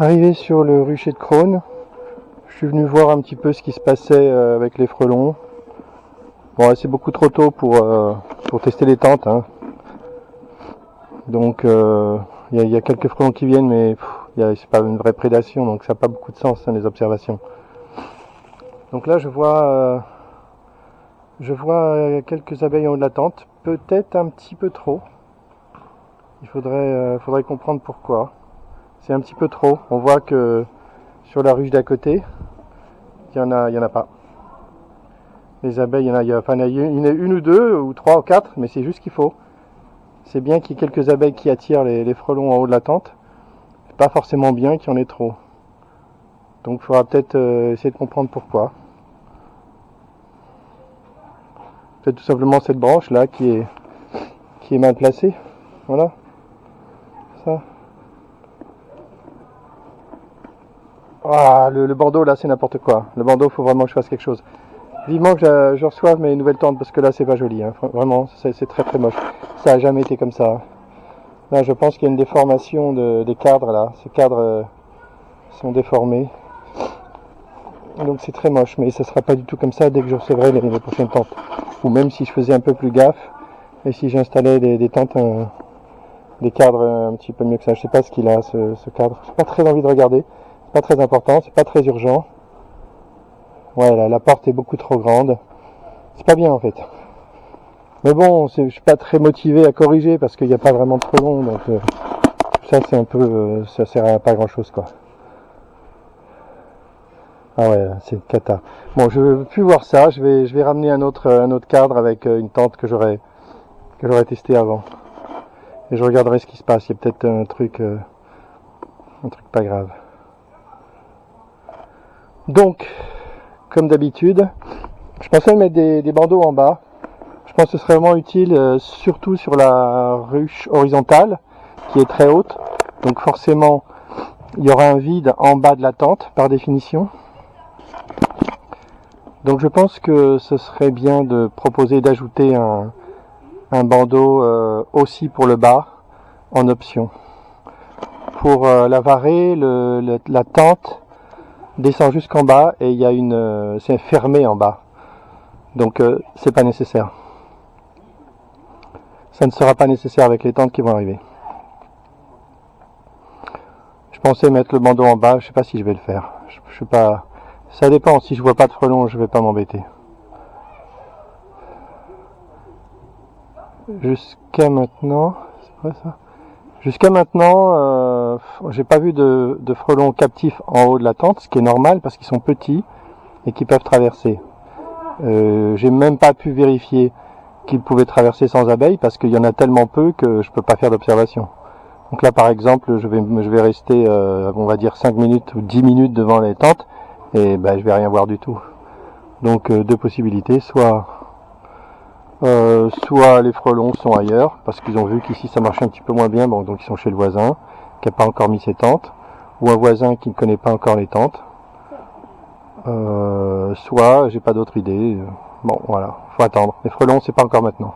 Arrivé sur le rucher de Crosne, je suis venu voir un petit peu ce qui se passait avec les frelons. Bon, c'est beaucoup trop tôt pour tester les tentes, hein. Donc il y a quelques frelons qui viennent, mais c'est pas une vraie prédation, donc ça n'a pas beaucoup de sens, hein, les observations. Donc là je vois quelques abeilles en haut de la tente, peut-être un petit peu trop. Il faudrait comprendre pourquoi. C'est un petit peu trop. On voit que sur la ruche d'à côté, il y en a pas. Les abeilles, il y en a une ou deux, ou trois ou quatre, mais c'est juste ce qu'il faut. C'est bien qu'il y ait quelques abeilles qui attirent les frelons en haut de la tente. C'est pas forcément bien qu'il y en ait trop. Donc il faudra peut-être essayer de comprendre pourquoi. Peut-être tout simplement cette branche là qui est mal placée. Voilà. Ça. Ah, le bandeau là c'est n'importe quoi. Le bandeau, faut vraiment que je fasse quelque chose. Vivement que je reçoive mes nouvelles tentes parce que là c'est pas joli, hein. Vraiment c'est très très moche. Ça a jamais été comme ça. Là je pense qu'il y a une déformation des cadres là. Ces cadres sont déformés. Donc c'est très moche, mais ça sera pas du tout comme ça dès que je recevrai les prochaines tentes. Ou même si je faisais un peu plus gaffe et si j'installais des tentes, des cadres un petit peu mieux que ça. Je sais pas ce qu'il a ce cadre. J'ai pas très envie de regarder. C'est pas très important, c'est pas très urgent. Ouais, la porte est beaucoup trop grande. C'est pas bien en fait. Mais bon, je suis pas très motivé à corriger parce qu'il n'y a pas vraiment de frelons, donc ça c'est un peu, ça sert à pas grand chose quoi. Ah ouais, c'est une cata. Bon, je veux plus voir ça. Je vais ramener un autre cadre avec une tente que j'aurais testé avant. Et je regarderai ce qui se passe. Il y a peut-être un truc pas grave. Donc, comme d'habitude, je pensais mettre des bandeaux en bas. Je pense que ce serait vraiment utile, surtout sur la ruche horizontale, qui est très haute. Donc forcément, il y aura un vide en bas de la tente, par définition. Donc je pense que ce serait bien de proposer d'ajouter un bandeau aussi pour le bas, en option. Pour la varée, la tente descend jusqu'en bas et il y a c'est fermé en bas. Donc c'est pas nécessaire. Ça ne sera pas nécessaire avec les tentes qui vont arriver. Je pensais mettre le bandeau en bas, je sais pas si je vais le faire. Je sais pas. Ça dépend, si je vois pas de frelons, je vais pas m'embêter. Jusqu'à maintenant, c'est vrai ça. Jusqu'à maintenant, j'ai pas vu de frelons captifs en haut de la tente, ce qui est normal parce qu'ils sont petits et qu'ils peuvent traverser. J'ai même pas pu vérifier qu'ils pouvaient traverser sans abeilles parce qu'il y en a tellement peu que je peux pas faire d'observation. Donc là par exemple je vais rester on va dire 5 minutes ou 10 minutes devant les tentes et je vais rien voir du tout. Donc deux possibilités, soit les frelons sont ailleurs parce qu'ils ont vu qu'ici ça marchait un petit peu moins bien, bon, donc ils sont chez le voisin qui n'a pas encore mis ses tentes, ou un voisin qui ne connaît pas encore les tentes, soit j'ai pas d'autre idée. Bon voilà, faut attendre. Les frelons c'est pas encore maintenant.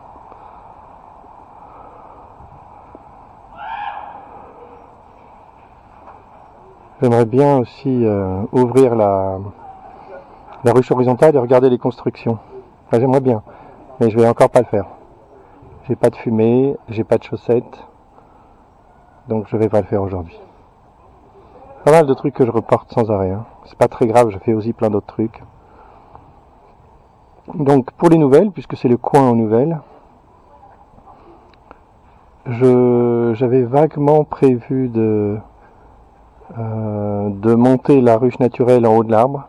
J'aimerais bien aussi ouvrir la ruche horizontale et regarder les constructions. Enfin, j'aimerais bien, mais je vais encore pas le faire. J'ai pas de fumée, j'ai pas de chaussettes, donc je vais pas le faire aujourd'hui. Pas mal de trucs que je reporte sans arrêt, hein. C'est pas très grave, je fais aussi plein d'autres trucs. Donc pour les nouvelles, puisque c'est le coin aux nouvelles, j'avais vaguement prévu de monter la ruche naturelle en haut de l'arbre.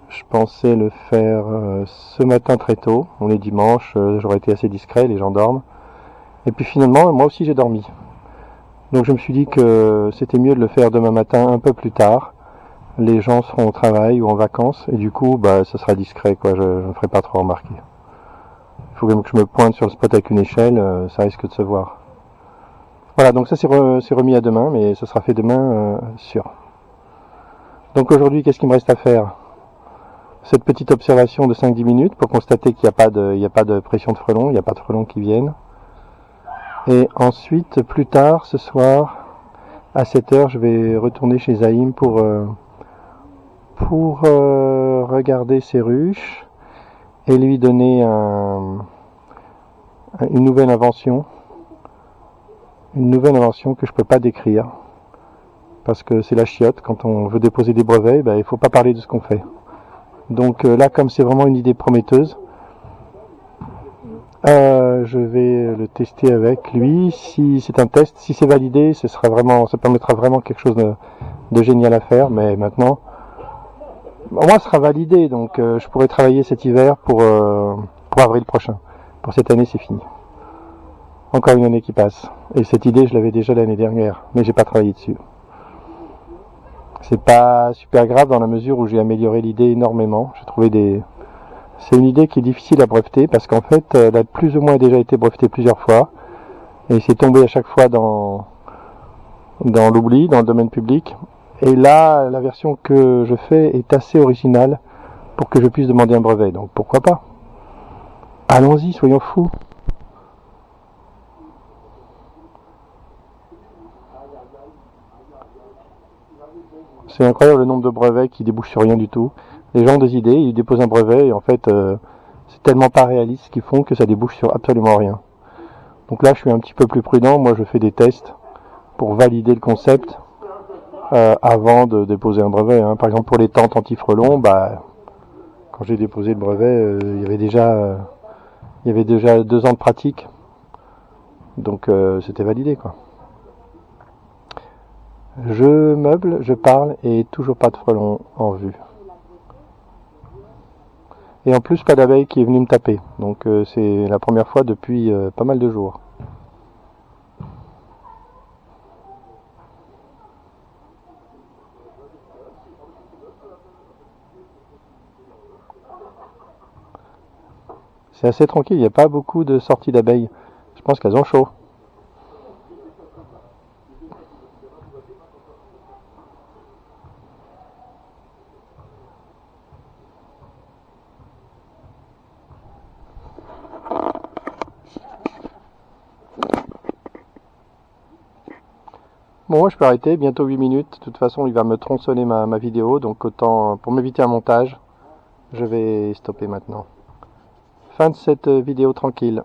Je pensais le faire ce matin très tôt, on est dimanche, j'aurais été assez discret, les gens dorment. Et puis finalement, moi aussi j'ai dormi. Donc je me suis dit que c'était mieux de le faire demain matin un peu plus tard. Les gens seront au travail ou en vacances et du coup ça sera discret quoi, je ne ferai pas trop remarquer. Il faut même que je me pointe sur le spot avec une échelle, ça risque de se voir. Voilà, donc ça c'est remis à demain, mais ça sera fait demain sûr. Donc aujourd'hui, qu'est-ce qu'il me reste à faire? Cette petite observation de 5-10 minutes pour constater qu'il n'y a pas de pression de frelons, il n'y a pas de frelons qui viennent. Et ensuite, plus tard, ce soir, À 7 heures, je vais retourner chez Zaïm pour regarder ses ruches et lui donner une nouvelle invention. Une nouvelle invention que je peux pas décrire. Parce que c'est la chiotte. Quand on veut déposer des brevets, il faut pas parler de ce qu'on fait. Donc là, comme c'est vraiment une idée prometteuse, je vais le tester avec lui. Si c'est un test, si c'est validé, ça permettra vraiment quelque chose de génial à faire. Mais maintenant, au moins, ce sera validé. Donc, je pourrai travailler cet hiver pour avril prochain. Pour cette année, c'est fini. Encore une année qui passe. Et cette idée, je l'avais déjà l'année dernière, mais j'ai pas travaillé dessus. C'est pas super grave dans la mesure où j'ai amélioré l'idée énormément. J'ai trouvé C'est une idée qui est difficile à breveter parce qu'en fait, elle a plus ou moins déjà été brevetée plusieurs fois et c'est tombé à chaque fois dans l'oubli, dans le domaine public. Et là, la version que je fais est assez originale pour que je puisse demander un brevet. Donc pourquoi pas? Allons-y, soyons fous. C'est incroyable le nombre de brevets qui débouchent sur rien du tout. Les gens ont des idées, ils déposent un brevet et en fait, c'est tellement pas réaliste ce qu'ils font que ça débouche sur absolument rien. Donc là, je suis un petit peu plus prudent. Moi, je fais des tests pour valider le concept avant de déposer un brevet. Hein. Par exemple, pour les tentes anti-frelons, quand j'ai déposé le brevet, il y avait déjà 2 ans de pratique. Donc c'était validé, quoi. Je meuble, je parle et toujours pas de frelons en vue. Et en plus, pas d'abeille qui est venue me taper. Donc c'est la première fois depuis pas mal de jours. C'est assez tranquille, il n'y a pas beaucoup de sorties d'abeilles. Je pense qu'elles ont chaud. Bon, moi je peux arrêter, bientôt 8 minutes. De toute façon, il va me tronçonner ma vidéo, donc autant, pour m'éviter un montage, je vais stopper maintenant. Fin de cette vidéo tranquille.